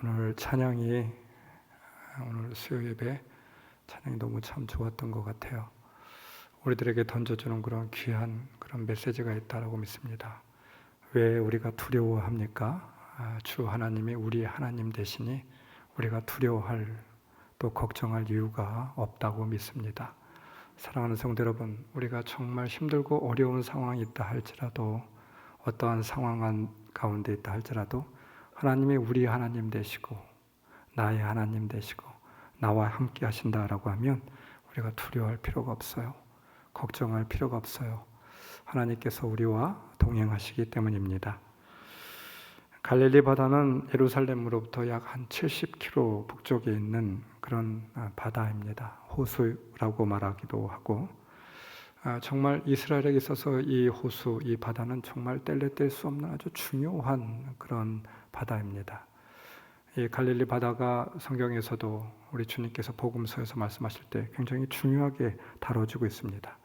오늘 수요 예배 찬양이 너무 참 좋았던 것 같아요. 우리들에게 던져주는 그런 귀한 그런 메시지가 있다라고 믿습니다. 왜 우리가 두려워합니까? 주 하나님이 우리 하나님 되시니 우리가 두려워할 또 걱정할 이유가 없다고 믿습니다. 사랑하는 성도 여러분, 우리가 정말 힘들고 어려운 상황이 있다 할지라도, 어떠한 상황 가운데 있다 할지라도 하나님이 우리 하나님 되시고 나의 하나님 되시고 나와 함께 하신다라고 하면 우리가 두려워할 필요가 없어요. 걱정할 필요가 없어요. 하나님께서 우리와 동행하시기 때문입니다. 갈릴리 바다는 예루살렘으로부터 약 한 70km 북쪽에 있는 그런 바다입니다. 호수라고 말하기도 하고, 정말 이스라엘에게 있어서 이 호수, 이 바다는 정말 뗄래 뗄 수 없는 아주 중요한 그런 바다입니다. 이 갈릴리 바다가 성경에서도 우리 주님께서 복음서에서 말씀하실 때 굉장히 중요하게 다뤄지고 있습니다.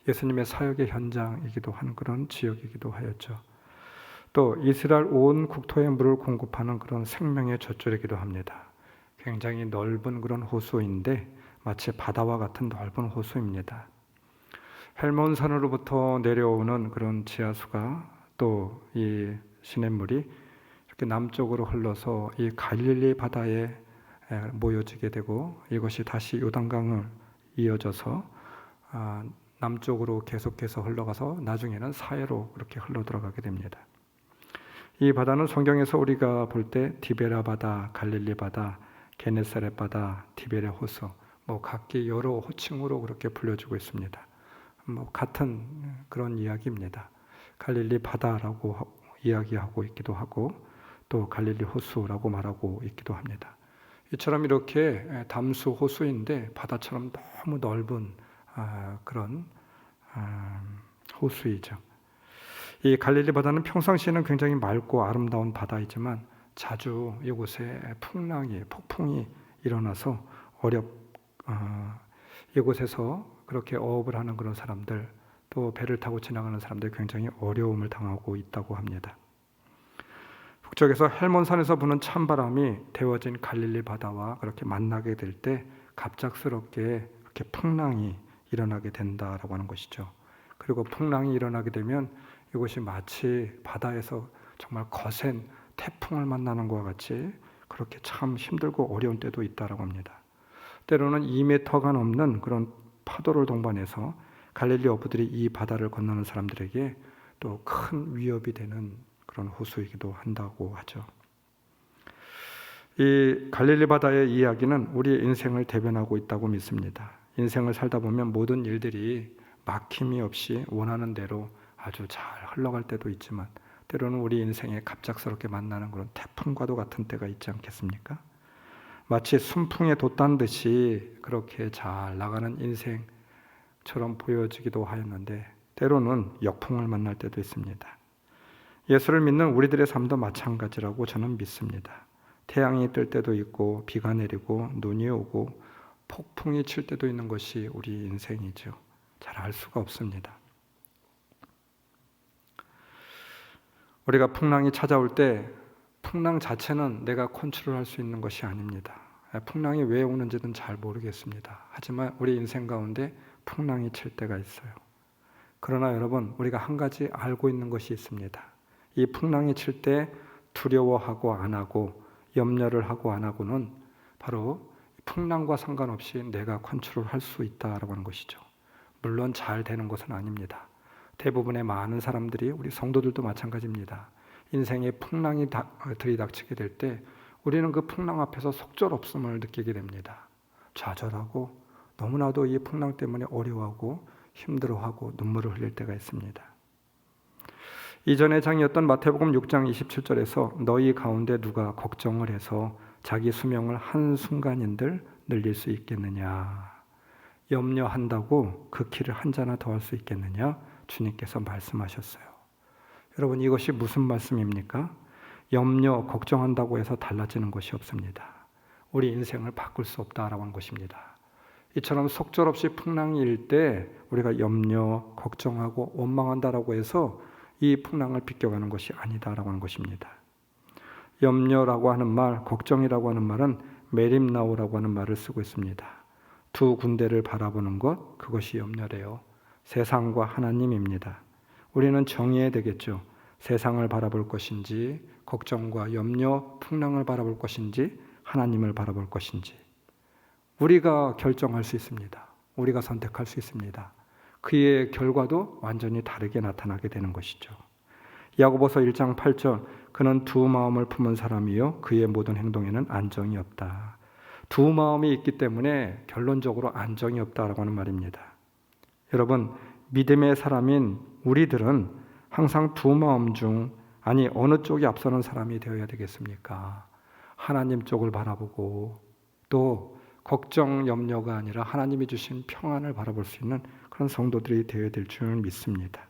예수님의 사역의 현장이기도 한 그런 지역이기도 하였죠. 또 이스라엘 온 국토의 물을 공급하는 그런 생명의 젖줄이기도 합니다. 굉장히 넓은 그런 호수인데 마치 바다와 같은 넓은 호수입니다. 헬몬산으로부터 내려오는 그런 지하수가 또 이 시냇물이 이렇게 남쪽으로 흘러서 이 갈릴리 바다에 모여지게 되고, 이것이 다시 요단강을 이어져서 남쪽으로 계속해서 흘러가서 나중에는 사해로 그렇게 흘러 들어가게 됩니다. 이 바다는 성경에서 우리가 볼 때 디베라 바다, 갈릴리 바다, 게네사렛 바다, 디베레 호수, 각기 여러 호칭으로 그렇게 불려지고 있습니다. 같은 그런 이야기입니다. 갈릴리 바다라고 이야기하고 있기도 하고 또 갈릴리 호수라고 말하고 있기도 합니다. 이처럼 이렇게 담수 호수인데 바다처럼 너무 넓은 그런 호수이죠. 이 갈릴리 바다는 평상시에는 굉장히 맑고 아름다운 바다이지만 자주 이곳에 폭풍이 일어나서 이곳에서 그렇게 어업을 하는 그런 사람들, 또 배를 타고 지나가는 사람들이 굉장히 어려움을 당하고 있다고 합니다. 북쪽에서 헬몬산에서 부는 찬바람이 데워진 갈릴리 바다와 그렇게 만나게 될 때 갑작스럽게 이렇게 풍랑이 일어나게 된다라고 하는 것이죠. 그리고 풍랑이 일어나게 되면 이곳이 마치 바다에서 정말 거센 태풍을 만나는 것과 같이 그렇게 참 힘들고 어려운 때도 있다라고 합니다. 때로는 2m가 넘는 그런 파도를 동반해서 갈릴리 어부들이 이 바다를 건너는 사람들에게 또 큰 위협이 되는 그런 호수이기도 한다고 하죠. 이 갈릴리 바다의 이야기는 우리의 인생을 대변하고 있다고 믿습니다. 인생을 살다 보면 모든 일들이 막힘이 없이 원하는 대로 아주 잘 흘러갈 때도 있지만, 때로는 우리 인생에 갑작스럽게 만나는 그런 태풍과도 같은 때가 있지 않겠습니까? 마치 순풍에 돛단 듯이 그렇게 잘 나가는 인생처럼 보여지기도 하였는데, 때로는 역풍을 만날 때도 있습니다. 예수를 믿는 우리들의 삶도 마찬가지라고 저는 믿습니다. 태양이 뜰 때도 있고, 비가 내리고, 눈이 오고, 폭풍이 칠 때도 있는 것이 우리 인생이죠. 잘 알 수가 없습니다. 우리가 풍랑이 찾아올 때 풍랑 자체는 내가 컨트롤할 수 있는 것이 아닙니다. 풍랑이 왜 오는지는 잘 모르겠습니다. 하지만 우리 인생 가운데 풍랑이 칠 때가 있어요. 그러나 여러분, 우리가 한 가지 알고 있는 것이 있습니다. 이 풍랑이 칠 때 두려워하고 안 하고 염려를 하고 안 하고는 바로 풍랑과 상관없이 내가 컨트롤할 수 있다라고 하는 것이죠. 물론 잘 되는 것은 아닙니다. 대부분의 많은 사람들이, 우리 성도들도 마찬가지입니다. 인생에 풍랑이 들이닥치게 될 때 우리는 그 풍랑 앞에서 속절없음을 느끼게 됩니다. 좌절하고 너무나도 이 풍랑 때문에 어려워하고 힘들어하고 눈물을 흘릴 때가 있습니다. 이전의 장이었던 마태복음 6장 27절에서 너희 가운데 누가 걱정을 해서 자기 수명을 한순간인들 늘릴 수 있겠느냐, 염려한다고 그 키를 한 자나 더 할 수 있겠느냐, 주님께서 말씀하셨어요. 여러분, 이것이 무슨 말씀입니까? 염려, 걱정한다고 해서 달라지는 것이 없습니다. 우리 인생을 바꿀 수 없다라고 하는 것입니다. 이처럼 속절없이 풍랑이 일 때 우리가 염려, 걱정하고 원망한다라고 해서 이 풍랑을 비껴가는 것이 아니다라고 하는 것입니다. 염려라고 하는 말, 걱정이라고 하는 말은 메림나오라고 하는 말을 쓰고 있습니다. 두 군데를 바라보는 것, 그것이 염려래요. 세상과 하나님입니다. 우리는 정해야 되겠죠. 세상을 바라볼 것인지, 걱정과 염려, 풍랑을 바라볼 것인지, 하나님을 바라볼 것인지. 우리가 결정할 수 있습니다. 우리가 선택할 수 있습니다. 그의 결과도 완전히 다르게 나타나게 되는 것이죠. 야고보서 1장 8절, 그는 두 마음을 품은 사람이요 그의 모든 행동에는 안정이 없다. 두 마음이 있기 때문에 결론적으로 안정이 없다라고 하는 말입니다. 여러분, 믿음의 사람인 우리들은 항상 두 마음 중 어느 쪽이 앞서는 사람이 되어야 되겠습니까? 하나님 쪽을 바라보고 또 걱정, 염려가 아니라 하나님이 주신 평안을 바라볼 수 있는 그런 성도들이 되어야 될 줄 믿습니다.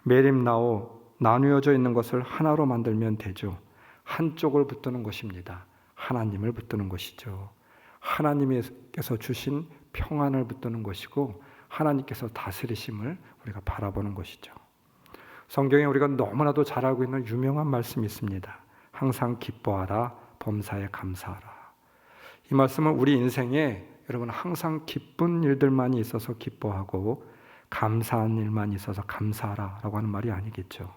메림나오, 나누어져 있는 것을 하나로 만들면 되죠. 한쪽을 붙드는 것입니다. 하나님을 붙드는 것이죠. 하나님께서 주신 평안을 붙드는 것이고 하나님께서 다스리심을 우리가 바라보는 것이죠. 성경에 우리가 너무나도 잘 알고 있는 유명한 말씀이 있습니다. 항상 기뻐하라, 범사에 감사하라. 이 말씀은 우리 인생에 여러분 항상 기쁜 일들만 있어서 기뻐하고 감사한 일만 있어서 감사하라 라고 하는 말이 아니겠죠.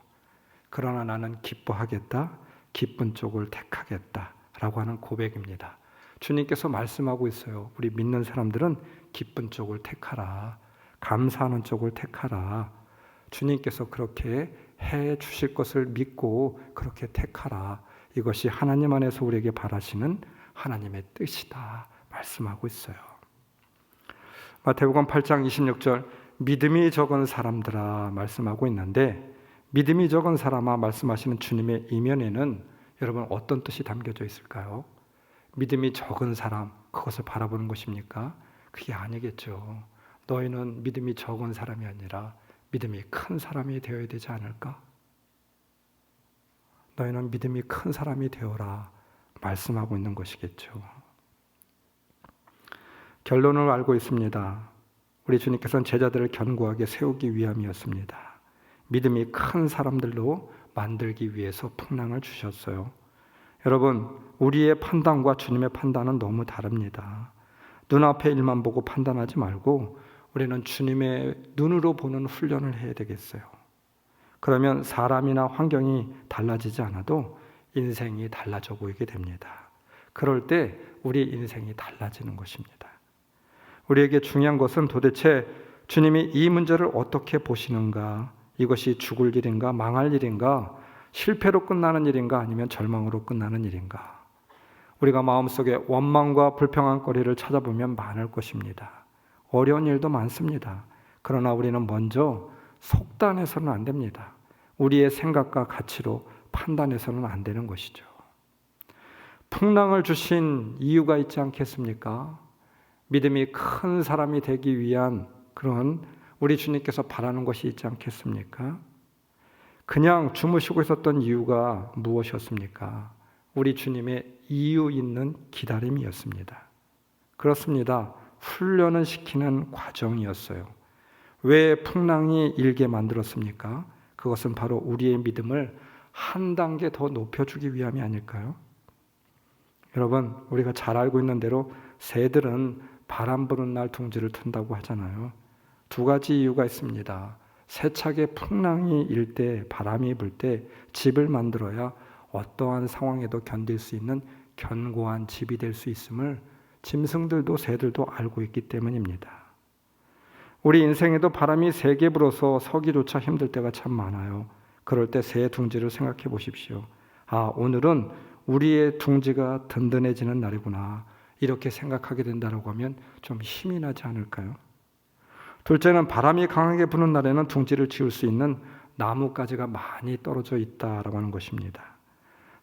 그러나 나는 기뻐하겠다, 기쁜 쪽을 택하겠다 라고 하는 고백입니다. 주님께서 말씀하고 있어요. 우리 믿는 사람들은 기쁜 쪽을 택하라, 감사하는 쪽을 택하라. 주님께서 그렇게 해 주실 것을 믿고 그렇게 택하라. 이것이 하나님 안에서 우리에게 바라시는 하나님의 뜻이다 말씀하고 있어요. 마태복음 8장 26절, 믿음이 적은 사람들아 말씀하고 있는데, 믿음이 적은 사람아 말씀하시는 주님의 이면에는 여러분 어떤 뜻이 담겨져 있을까요? 믿음이 적은 사람, 그것을 바라보는 것입니까? 그게 아니겠죠. 너희는 믿음이 적은 사람이 아니라 믿음이 큰 사람이 되어야 되지 않을까? 너희는 믿음이 큰 사람이 되어라 말씀하고 있는 것이겠죠. 결론을 알고 있습니다. 우리 주님께서는 제자들을 견고하게 세우기 위함이었습니다. 믿음이 큰 사람들로 만들기 위해서 풍랑을 주셨어요. 여러분, 우리의 판단과 주님의 판단은 너무 다릅니다. 눈앞의 일만 보고 판단하지 말고 우리는 주님의 눈으로 보는 훈련을 해야 되겠어요. 그러면 사람이나 환경이 달라지지 않아도 인생이 달라져 보이게 됩니다. 그럴 때 우리 인생이 달라지는 것입니다. 우리에게 중요한 것은 도대체 주님이 이 문제를 어떻게 보시는가, 이것이 죽을 일인가, 망할 일인가, 실패로 끝나는 일인가, 아니면 절망으로 끝나는 일인가. 우리가 마음속에 원망과 불평한거리를 찾아보면 많을 것입니다. 어려운 일도 많습니다. 그러나 우리는 먼저 속단해서는 안 됩니다. 우리의 생각과 가치로 판단해서는 안 되는 것이죠. 풍랑을 주신 이유가 있지 않겠습니까? 믿음이 큰 사람이 되기 위한 그런 우리 주님께서 바라는 것이 있지 않겠습니까? 그냥 주무시고 있었던 이유가 무엇이었습니까? 우리 주님의 이유 있는 기다림이었습니다. 그렇습니다. 훈련을 시키는 과정이었어요. 왜 풍랑이 일게 만들었습니까? 그것은 바로 우리의 믿음을 한 단계 더 높여주기 위함이 아닐까요? 여러분, 우리가 잘 알고 있는 대로 새들은 바람 부는 날 둥지를 튼다고 하잖아요. 두 가지 이유가 있습니다. 세차게 풍랑이 일 때, 바람이 불 때 집을 만들어야 어떠한 상황에도 견딜 수 있는 견고한 집이 될 수 있음을 짐승들도 새들도 알고 있기 때문입니다. 우리 인생에도 바람이 세게 불어서 서기조차 힘들 때가 참 많아요. 그럴 때 새 둥지를 생각해 보십시오. 아, 오늘은 우리의 둥지가 든든해지는 날이구나. 이렇게 생각하게 된다고 하면 좀 힘이 나지 않을까요? 둘째는 바람이 강하게 부는 날에는 둥지를 지을 수 있는 나뭇가지가 많이 떨어져 있다라고 하는 것입니다.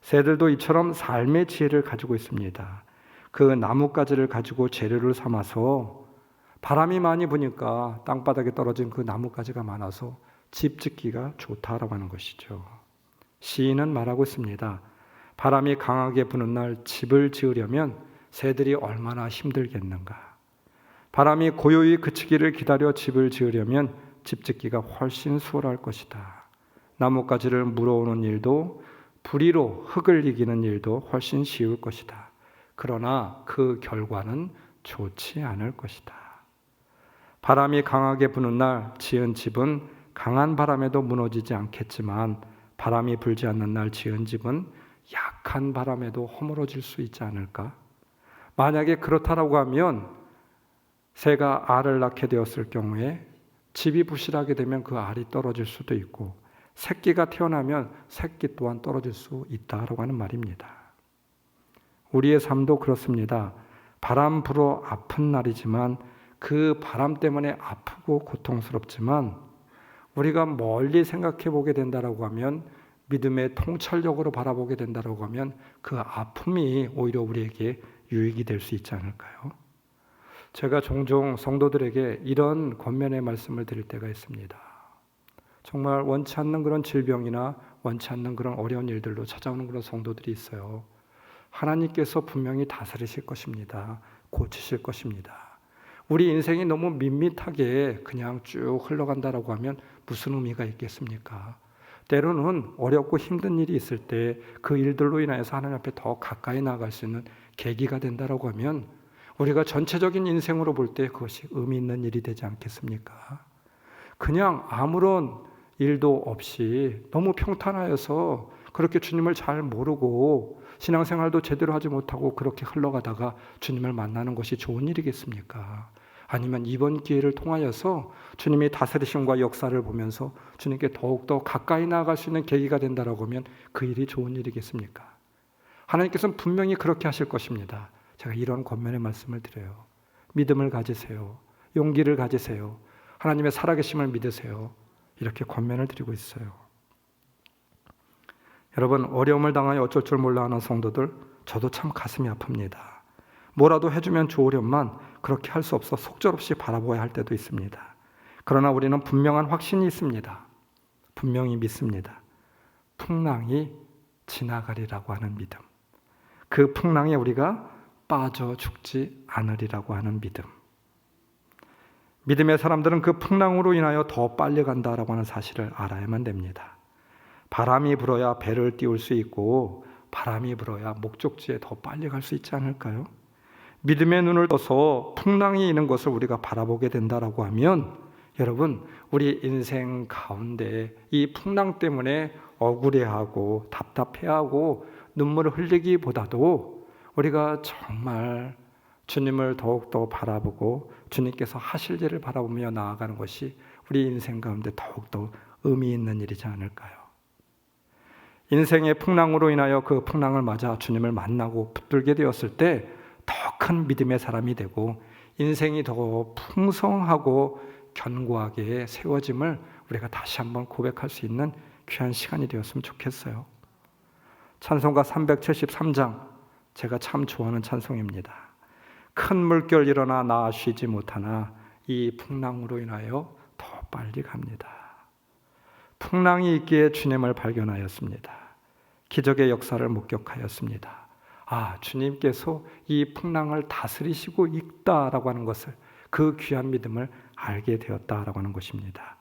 새들도 이처럼 삶의 지혜를 가지고 있습니다. 그 나뭇가지를 가지고 재료를 삼아서 바람이 많이 부니까 땅바닥에 떨어진 그 나뭇가지가 많아서 집 짓기가 좋다라고 하는 것이죠. 시인은 말하고 있습니다. 바람이 강하게 부는 날 집을 지으려면 새들이 얼마나 힘들겠는가. 바람이 고요히 그치기를 기다려 집을 지으려면 집 짓기가 훨씬 수월할 것이다. 나뭇가지를 물어오는 일도 불의로 흙을 이기는 일도 훨씬 쉬울 것이다. 그러나 그 결과는 좋지 않을 것이다. 바람이 강하게 부는 날 지은 집은 강한 바람에도 무너지지 않겠지만 바람이 불지 않는 날 지은 집은 약한 바람에도 허물어질 수 있지 않을까? 만약에 그렇다라고 하면 새가 알을 낳게 되었을 경우에 집이 부실하게 되면 그 알이 떨어질 수도 있고 새끼가 태어나면 새끼 또한 떨어질 수 있다라고 하는 말입니다. 우리의 삶도 그렇습니다. 바람 불어 아픈 날이지만 그 바람 때문에 아프고 고통스럽지만 우리가 멀리 생각해 보게 된다라고 하면 믿음의 통찰력으로 바라보게 된다라고 하면 그 아픔이 오히려 우리에게 유익이 될 수 있지 않을까요? 제가 종종 성도들에게 이런 권면의 말씀을 드릴 때가 있습니다. 정말 원치 않는 그런 질병이나 원치 않는 그런 어려운 일들로 찾아오는 그런 성도들이 있어요. 하나님께서 분명히 다스리실 것입니다. 고치실 것입니다. 우리 인생이 너무 밋밋하게 그냥 쭉 흘러간다라고 하면 무슨 의미가 있겠습니까? 때로는 어렵고 힘든 일이 있을 때 그 일들로 인하여서 하나님 앞에 더 가까이 나아갈 수 있는 계기가 된다라고 하면 우리가 전체적인 인생으로 볼 때 그것이 의미 있는 일이 되지 않겠습니까? 그냥 아무런 일도 없이 너무 평탄하여서 그렇게 주님을 잘 모르고 신앙생활도 제대로 하지 못하고 그렇게 흘러가다가 주님을 만나는 것이 좋은 일이겠습니까? 아니면 이번 기회를 통하여서 주님이 다스리심과 역사를 보면서 주님께 더욱더 가까이 나아갈 수 있는 계기가 된다라고 하면 그 일이 좋은 일이겠습니까? 하나님께서는 분명히 그렇게 하실 것입니다. 제가 이런 권면의 말씀을 드려요. 믿음을 가지세요. 용기를 가지세요. 하나님의 살아계심을 믿으세요. 이렇게 권면을 드리고 있어요. 여러분, 어려움을 당하여 어쩔 줄 몰라 하는 성도들, 저도 참 가슴이 아픕니다. 뭐라도 해주면 좋으련만 그렇게 할 수 없어 속절없이 바라보아야 할 때도 있습니다. 그러나 우리는 분명한 확신이 있습니다. 분명히 믿습니다. 풍랑이 지나가리라고 하는 믿음. 그 풍랑에 우리가 빠져 죽지 않으리라고 하는 믿음. 믿음의 사람들은 그 풍랑으로 인하여 더 빨리 간다라고 하는 사실을 알아야만 됩니다. 바람이 불어야 배를 띄울 수 있고 바람이 불어야 목적지에 더 빨리 갈 수 있지 않을까요? 믿음의 눈을 떠서 풍랑이 있는 것을 우리가 바라보게 된다라고 하면 여러분, 우리 인생 가운데 이 풍랑 때문에 억울해하고 답답해하고 눈물을 흘리기보다도 우리가 정말 주님을 더욱더 바라보고 주님께서 하실 일을 바라보며 나아가는 것이 우리 인생 가운데 더욱더 의미 있는 일이지 않을까요? 인생의 풍랑으로 인하여 그 풍랑을 맞아 주님을 만나고 붙들게 되었을 때 더 큰 믿음의 사람이 되고 인생이 더 풍성하고 견고하게 세워짐을 우리가 다시 한번 고백할 수 있는 귀한 시간이 되었으면 좋겠어요. 찬송가 373장, 제가 참 좋아하는 찬송입니다. 큰 물결 일어나 나 쉬지 못하나 이 풍랑으로 인하여 더 빨리 갑니다. 풍랑이 있기에 주님을 발견하였습니다. 기적의 역사를 목격하였습니다. 아, 주님께서 이 풍랑을 다스리시고 있다라고 하는 것을, 그 귀한 믿음을 알게 되었다라고 하는 것입니다.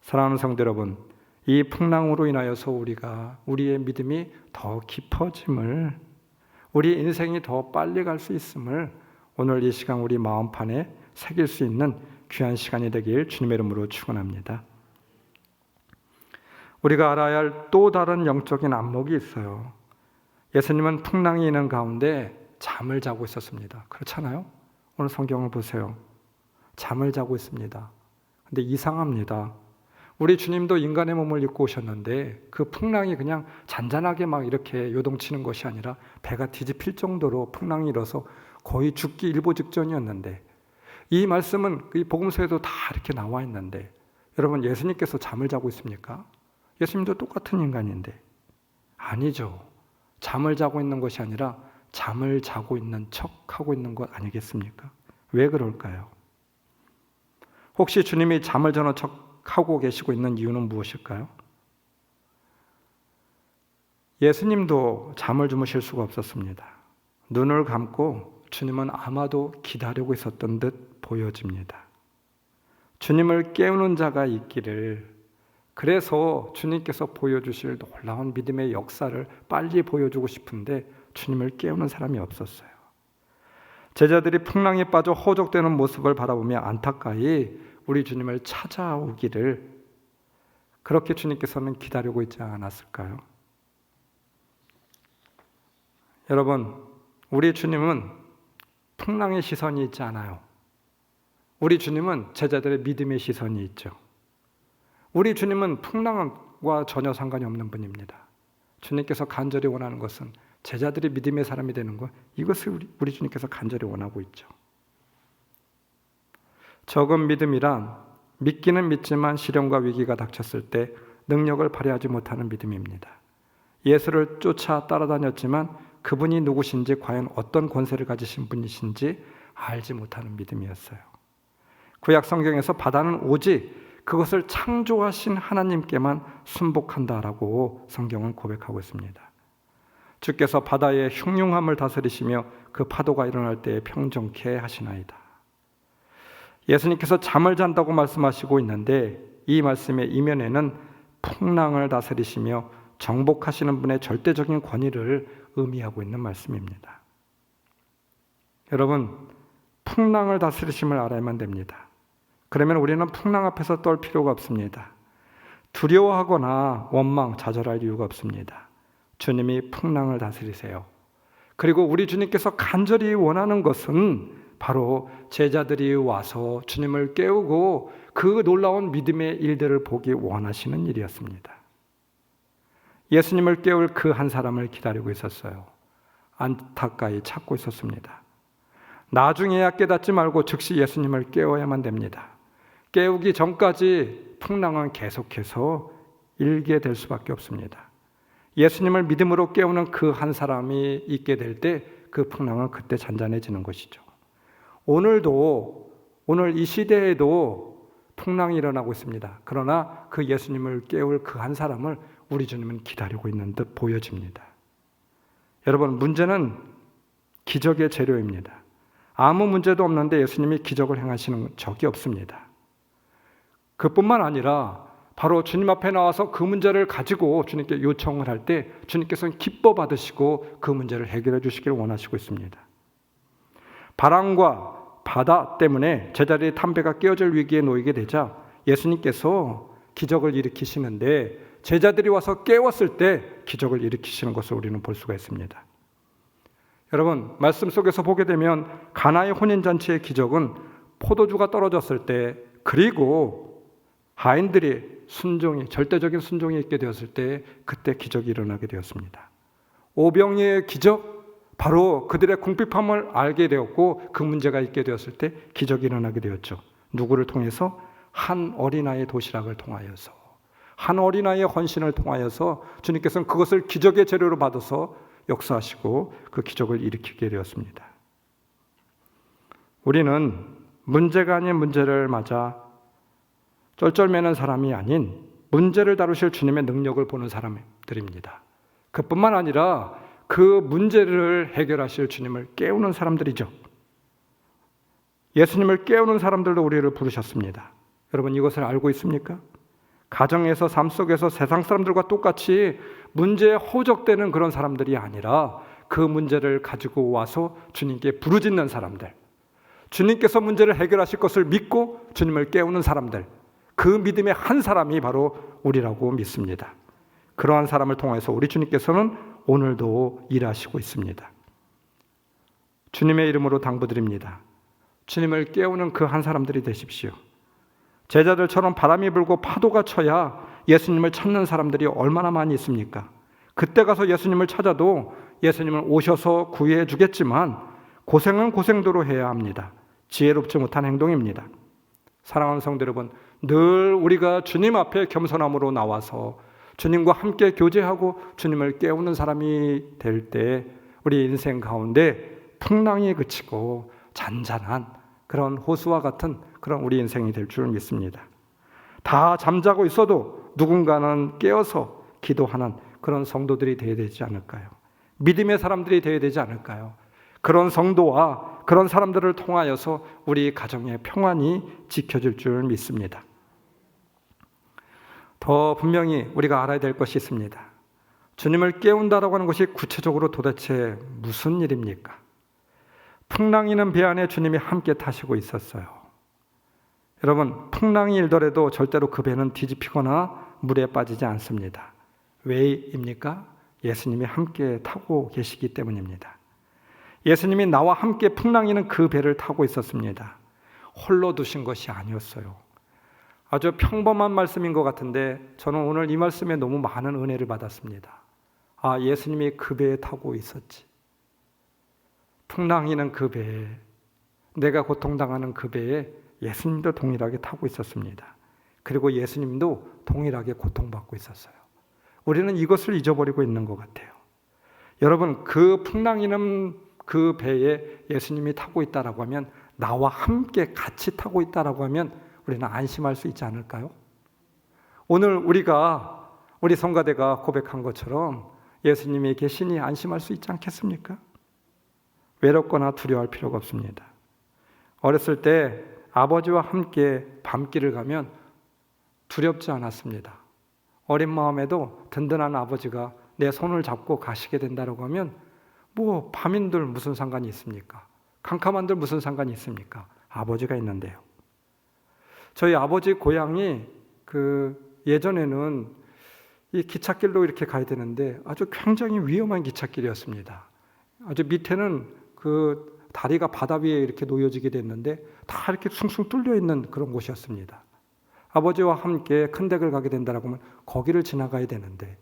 사랑하는 성도 여러분, 이 풍랑으로 인하여서 우리의 믿음이 더 깊어짐을, 우리 인생이 더 빨리 갈 수 있음을 오늘 이 시간 우리 마음판에 새길 수 있는 귀한 시간이 되길 주님의 이름으로 축원합니다. 우리가 알아야 할 또 다른 영적인 안목이 있어요. 예수님은 풍랑이 있는 가운데 잠을 자고 있었습니다. 그렇잖아요? 오늘 성경을 보세요. 잠을 자고 있습니다. 근데 이상합니다. 우리 주님도 인간의 몸을 입고 오셨는데 그 풍랑이 그냥 잔잔하게 막 이렇게 요동치는 것이 아니라 배가 뒤집힐 정도로 풍랑이 일어서 거의 죽기 일보 직전이었는데, 이 말씀은 이 복음서에도 다 이렇게 나와 있는데 여러분, 예수님께서 잠을 자고 있습니까? 예수님도 똑같은 인간인데. 아니죠. 잠을 자고 있는 것이 아니라 잠을 자고 있는 척하고 있는 것 아니겠습니까? 왜 그럴까요? 혹시 주님이 잠을 자는 척하고 계시고 있는 이유는 무엇일까요? 예수님도 잠을 주무실 수가 없었습니다. 눈을 감고 주님은 아마도 기다리고 있었던 듯 보여집니다. 주님을 깨우는 자가 있기를 그래서 주님께서 보여주실 놀라운 믿음의 역사를 빨리 보여주고 싶은데 주님을 깨우는 사람이 없었어요. 제자들이 풍랑에 빠져 허덕대는 모습을 바라보며 안타까이 우리 주님을 찾아오기를 그렇게 주님께서는 기다리고 있지 않았을까요? 여러분, 우리 주님은 풍랑의 시선이 있지 않아요. 우리 주님은 제자들의 믿음의 시선이 있죠. 우리 주님은 풍랑과 전혀 상관이 없는 분입니다. 주님께서 간절히 원하는 것은 제자들이 믿음의 사람이 되는 것, 이것을 우리 주님께서 간절히 원하고 있죠. 적은 믿음이란 믿기는 믿지만 시련과 위기가 닥쳤을 때 능력을 발휘하지 못하는 믿음입니다. 예수를 쫓아 따라다녔지만 그분이 누구신지, 과연 어떤 권세를 가지신 분이신지 알지 못하는 믿음이었어요. 구약 성경에서 바다는 오직 그것을 창조하신 하나님께만 순복한다라고 성경은 고백하고 있습니다. 주께서 바다의 흉흉함을 다스리시며 그 파도가 일어날 때에 평정케 하시나이다. 예수님께서 잠을 잔다고 말씀하시고 있는데 이 말씀의 이면에는 풍랑을 다스리시며 정복하시는 분의 절대적인 권위를 의미하고 있는 말씀입니다. 여러분, 풍랑을 다스리심을 알아야만 됩니다. 그러면 우리는 풍랑 앞에서 떨 필요가 없습니다. 두려워하거나 원망, 좌절할 이유가 없습니다. 주님이 풍랑을 다스리세요. 그리고 우리 주님께서 간절히 원하는 것은 바로 제자들이 와서 주님을 깨우고 그 놀라운 믿음의 일들을 보기 원하시는 일이었습니다. 예수님을 깨울 그 한 사람을 기다리고 있었어요. 안타까이 찾고 있었습니다. 나중에야 깨닫지 말고 즉시 예수님을 깨워야만 됩니다. 깨우기 전까지 풍랑은 계속해서 일게 될 수밖에 없습니다. 예수님을 믿음으로 깨우는 그 한 사람이 있게 될 때 그 풍랑은 그때 잔잔해지는 것이죠. 오늘 이 시대에도 풍랑이 일어나고 있습니다. 그러나 그 예수님을 깨울 그 한 사람을 우리 주님은 기다리고 있는 듯 보여집니다. 여러분, 문제는 기적의 재료입니다. 아무 문제도 없는데 예수님이 기적을 행하시는 적이 없습니다. 그뿐만 아니라 바로 주님 앞에 나와서 그 문제를 가지고 주님께 요청을 할 때 주님께서는 기뻐 받으시고 그 문제를 해결해 주시기를 원하시고 있습니다. 바람과 바다 때문에 제자들이 담배가 깨어질 위기에 놓이게 되자 예수님께서 기적을 일으키시는데 제자들이 와서 깨웠을 때 기적을 일으키시는 것을 우리는 볼 수가 있습니다. 여러분, 말씀 속에서 보게 되면 가나의 혼인잔치의 기적은 포도주가 떨어졌을 때, 그리고 하인들이 절대적인 순종이 있게 되었을 때 그때 기적이 일어나게 되었습니다. 오병이의 기적, 바로 그들의 궁핍함을 알게 되었고 그 문제가 있게 되었을 때 기적이 일어나게 되었죠. 누구를 통해서? 한 어린아이의 도시락을 통하여서, 한 어린아이의 헌신을 통하여서 주님께서는 그것을 기적의 재료로 받아서 역사하시고 그 기적을 일으키게 되었습니다. 우리는 문제가 아닌 문제를 맞아 쩔쩔매는 사람이 아닌 문제를 다루실 주님의 능력을 보는 사람들입니다. 그뿐만 아니라 그 문제를 해결하실 주님을 깨우는 사람들이죠. 예수님을 깨우는 사람들도 우리를 부르셨습니다. 여러분, 이것을 알고 있습니까? 가정에서, 삶 속에서 세상 사람들과 똑같이 문제에 허적되는 그런 사람들이 아니라 그 문제를 가지고 와서 주님께 부르짖는 사람들, 주님께서 문제를 해결하실 것을 믿고 주님을 깨우는 사람들, 그 믿음의 한 사람이 바로 우리라고 믿습니다. 그러한 사람을 통해서 우리 주님께서는 오늘도 일하시고 있습니다. 주님의 이름으로 당부드립니다. 주님을 깨우는 그 한 사람들이 되십시오. 제자들처럼 바람이 불고 파도가 쳐야 예수님을 찾는 사람들이 얼마나 많이 있습니까? 그때 가서 예수님을 찾아도 예수님은 오셔서 구해 주겠지만 고생은 고생도로 해야 합니다. 지혜롭지 못한 행동입니다. 사랑하는 성도 여러분, 늘 우리가 주님 앞에 겸손함으로 나와서 주님과 함께 교제하고 주님을 깨우는 사람이 될 때 우리 인생 가운데 풍랑이 그치고 잔잔한 그런 호수와 같은 그런 우리 인생이 될 줄 믿습니다. 다 잠자고 있어도 누군가는 깨어서 기도하는 그런 성도들이 되어야 되지 않을까요? 믿음의 사람들이 되어야 되지 않을까요? 그런 성도와 그런 사람들을 통하여서 우리 가정의 평안이 지켜질 줄 믿습니다. 더 분명히 우리가 알아야 될 것이 있습니다. 주님을 깨운다라고 하는 것이 구체적으로 도대체 무슨 일입니까? 풍랑이는 배 안에 주님이 함께 타시고 있었어요. 여러분, 풍랑이 일더라도 절대로 그 배는 뒤집히거나 물에 빠지지 않습니다. 왜입니까? 예수님이 함께 타고 계시기 때문입니다. 예수님이 나와 함께 풍랑이는 그 배를 타고 있었습니다. 홀로 두신 것이 아니었어요. 아주 평범한 말씀인 것 같은데 저는 오늘 이 말씀에 너무 많은 은혜를 받았습니다. 아, 예수님이 그 배에 타고 있었지. 풍랑이는 그 배에, 내가 고통당하는 그 배에 예수님도 동일하게 타고 있었습니다. 그리고 예수님도 동일하게 고통받고 있었어요. 우리는 이것을 잊어버리고 있는 것 같아요. 여러분, 그 풍랑이는 그 배에 예수님이 타고 있다라고 하면, 나와 함께 같이 타고 있다라고 하면 우리는 안심할 수 있지 않을까요? 오늘 우리 성가대가 고백한 것처럼 예수님이 계시니 안심할 수 있지 않겠습니까? 외롭거나 두려워할 필요가 없습니다. 어렸을 때 아버지와 함께 밤길을 가면 두렵지 않았습니다. 어린 마음에도 든든한 아버지가 내 손을 잡고 가시게 된다고 하면 뭐 밤인들 무슨 상관이 있습니까? 캄캄한들 무슨 상관이 있습니까? 아버지가 있는데요. 저희 아버지 고향이 예전에는 이 기찻길로 이렇게 가야 되는데 아주 굉장히 위험한 기찻길이었습니다. 아주 밑에는 다리가 바다 위에 이렇게 놓여지게 됐는데 다 이렇게 숭숭 뚫려 있는 그런 곳이었습니다. 아버지와 함께 큰 댁을 가게 된다라고 하면 거기를 지나가야 되는데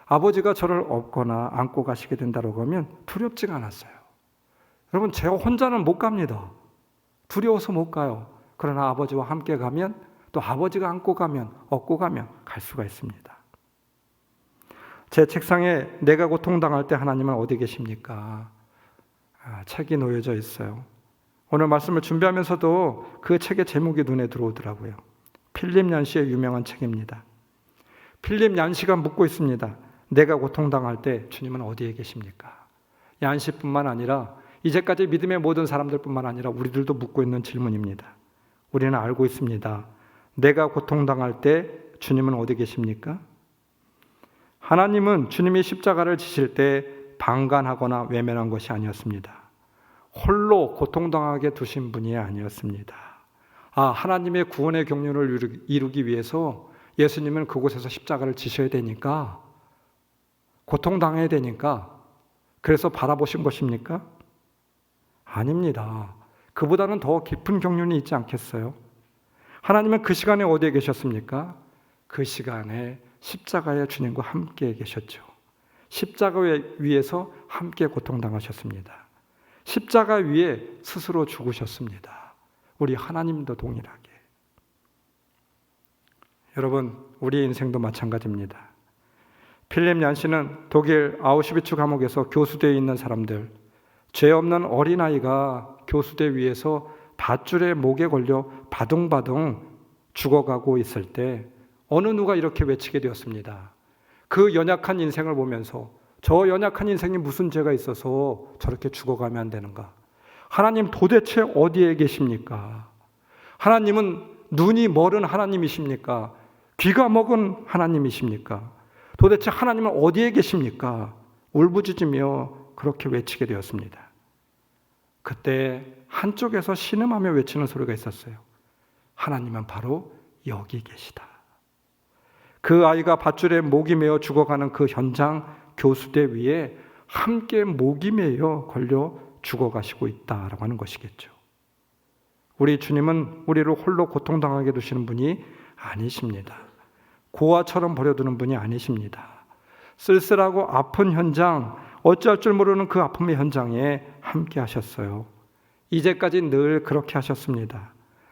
아버지가 저를 업거나 안고 가시게 된다라고 하면 두렵지가 않았어요. 여러분, 제가 혼자는 못 갑니다. 두려워서 못 가요. 그러나 아버지와 함께 가면, 또 아버지가 안고 가면, 업고 가면 갈 수가 있습니다. 제 책상에 내가 고통당할 때 하나님은 어디 계십니까? 책이 놓여져 있어요. 오늘 말씀을 준비하면서도 그 책의 제목이 눈에 들어오더라고요. 필립 얀시의 유명한 책입니다. 필립 얀시가 묻고 있습니다. 내가 고통당할 때 주님은 어디에 계십니까? 얀시뿐만 아니라 이제까지 믿음의 모든 사람들뿐만 아니라 우리들도 묻고 있는 질문입니다. 우리는 알고 있습니다. 내가 고통당할 때 주님은 어디 계십니까? 하나님은 주님이 십자가를 지실 때 방관하거나 외면한 것이 아니었습니다. 홀로 고통당하게 두신 분이 아니었습니다. 하나님의 구원의 경륜을 이루기 위해서 예수님은 그곳에서 십자가를 지셔야 되니까, 고통당해야 되니까 그래서 바라보신 것입니까? 아닙니다. 그보다는 더 깊은 경륜이 있지 않겠어요? 하나님은 그 시간에 어디에 계셨습니까? 그 시간에 십자가의 주님과 함께 계셨죠. 십자가 위에서 함께 고통당하셨습니다. 십자가 위에 스스로 죽으셨습니다. 우리 하나님도 동일하게. 여러분, 우리 인생도 마찬가지입니다. 필립 얀시는 독일 아우슈비츠 감옥에서 교수대에 있는 사람들, 죄 없는 어린아이가 교수대 위에서 밧줄에 목에 걸려 바둥바둥 죽어가고 있을 때 어느 누가 이렇게 외치게 되었습니다. 그 연약한 인생을 보면서 저 연약한 인생이 무슨 죄가 있어서 저렇게 죽어가면 안 되는가? 하나님 도대체 어디에 계십니까? 하나님은 눈이 멀은 하나님이십니까? 귀가 먹은 하나님이십니까? 도대체 하나님은 어디에 계십니까? 울부짖으며 그렇게 외치게 되었습니다. 그때 한쪽에서 신음하며 외치는 소리가 있었어요. 하나님은 바로 여기 계시다. 그 아이가 밧줄에 목이 매어 죽어가는 그 현장 교수대 위에 함께 목이 매여 걸려 죽어가시고 있다라고 하는 것이겠죠. 우리 주님은 우리를 홀로 고통당하게 두시는 분이 아니십니다. 고아처럼 버려두는 분이 아니십니다. 쓸쓸하고 아픈 현장, 어찌할 줄 모르는 그 아픔의 현장에 함께 하셨어요. 이제까지 늘 그렇게 하셨습니다.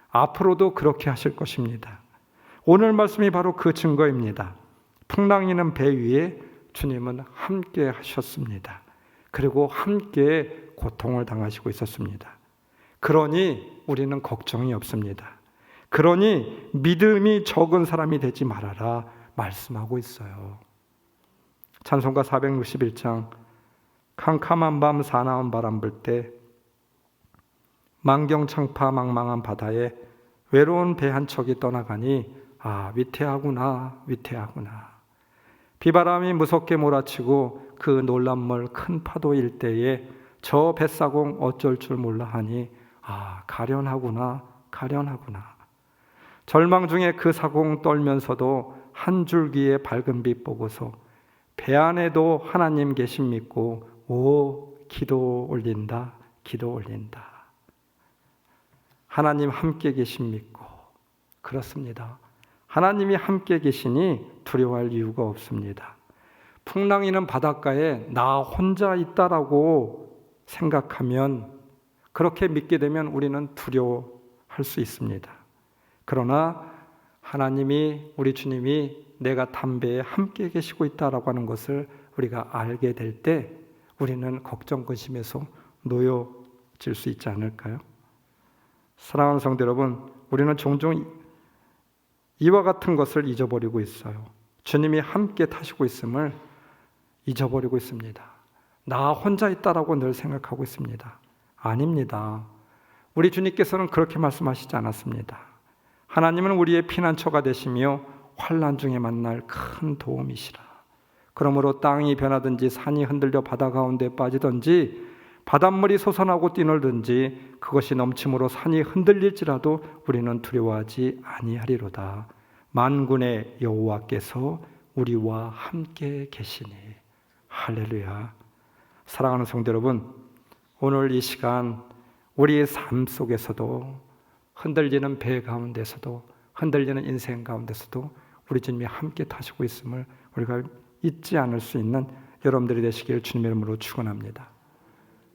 앞으로도 그렇게 하실 것입니다. 오늘 말씀이 바로 그 증거입니다. 풍랑이는 배 위에 주님은 함께 하셨습니다. 그리고 함께 고통을 당하시고 있었습니다. 그러니 우리는 걱정이 없습니다. 그러니 믿음이 적은 사람이 되지 말아라 말씀하고 있어요. 찬송가 461장 캄캄한 밤 사나운 바람 불 때 만경창파 망망한 바다에 외로운 배 한 척이 떠나가니 위태하구나, 위태하구나. 비바람이 무섭게 몰아치고 그 놀람물 큰 파도일 때에 저 뱃사공 어쩔 줄 몰라 하니 가련하구나, 가련하구나. 절망 중에 그 사공 떨면서도 한 줄기의 밝은 빛 보고서 배 안에도 하나님 계심 믿고 기도 올린다, 기도 올린다. 하나님 함께 계심 믿고, 그렇습니다. 하나님이 함께 계시니 두려워할 이유가 없습니다. 풍랑이는 바닷가에 나 혼자 있다라고 생각하면, 그렇게 믿게 되면 우리는 두려워할 수 있습니다. 그러나 하나님이, 우리 주님이 내가 담배에 함께 계시고 있다라고 하는 것을 우리가 알게 될 때 우리는 걱정, 근심에서 놓여질 수 있지 않을까요? 사랑하는 성도 여러분, 우리는 종종 이와 같은 것을 잊어버리고 있어요. 주님이 함께 타시고 있음을 잊어버리고 있습니다. 나 혼자 있다라고 늘 생각하고 있습니다. 아닙니다. 우리 주님께서는 그렇게 말씀하시지 않았습니다. 하나님은 우리의 피난처가 되시며 환난 중에 만날 큰 도움이시라. 그러므로 땅이 변하든지 산이 흔들려 바다 가운데 빠지든지 바닷물이 솟아나고 뛰놀든지 그것이 넘침으로 산이 흔들릴지라도 우리는 두려워하지 아니하리로다. 만군의 여호와께서 우리와 함께 계시니. 할렐루야. 사랑하는 성도 여러분, 오늘 이 시간 우리의 삶 속에서도, 흔들리는 배 가운데서도, 흔들리는 인생 가운데서도 우리 주님이 함께 타시고 있음을 우리가 잊지 않을 수 있는 여러분들이 되시길 주님의 이름으로 축원합니다.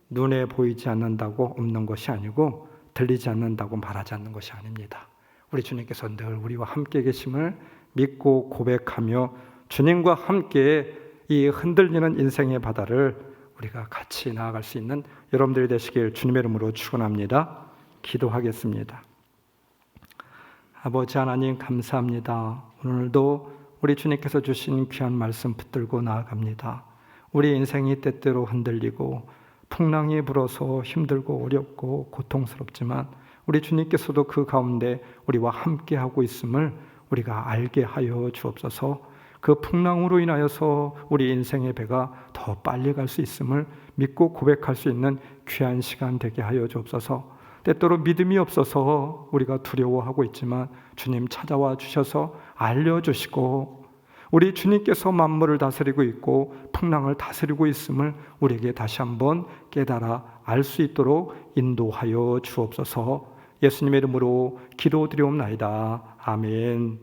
눈에 보이지 않는다고 없는 것이 아니고 들리지 않는다고 말하지 않는 것이 아닙니다. 우리 주님께서 늘 우리와 함께 계심을 믿고 고백하며 주님과 함께 이 흔들리는 인생의 바다를 우리가 같이 나아갈 수 있는 여러분들이 되시길 주님의 이름으로 축원합니다. 기도하겠습니다. 아버지 하나님, 감사합니다. 오늘도 우리 주님께서 주신 귀한 말씀 붙들고 나아갑니다. 우리 인생이 때때로 흔들리고 풍랑이 불어서 힘들고 어렵고 고통스럽지만 우리 주님께서도 그 가운데 우리와 함께하고 있음을 우리가 알게 하여 주옵소서. 그 풍랑으로 인하여서 우리 인생의 배가 더 빨리 갈 수 있음을 믿고 고백할 수 있는 귀한 시간 되게 하여 주옵소서. 때때로 믿음이 없어서 우리가 두려워하고 있지만 주님 찾아와 주셔서 알려주시고 우리 주님께서 만물을 다스리고 있고 풍랑을 다스리고 있음을 우리에게 다시 한번 깨달아 알 수 있도록 인도하여 주옵소서. 예수님의 이름으로 기도드리옵나이다. 아멘.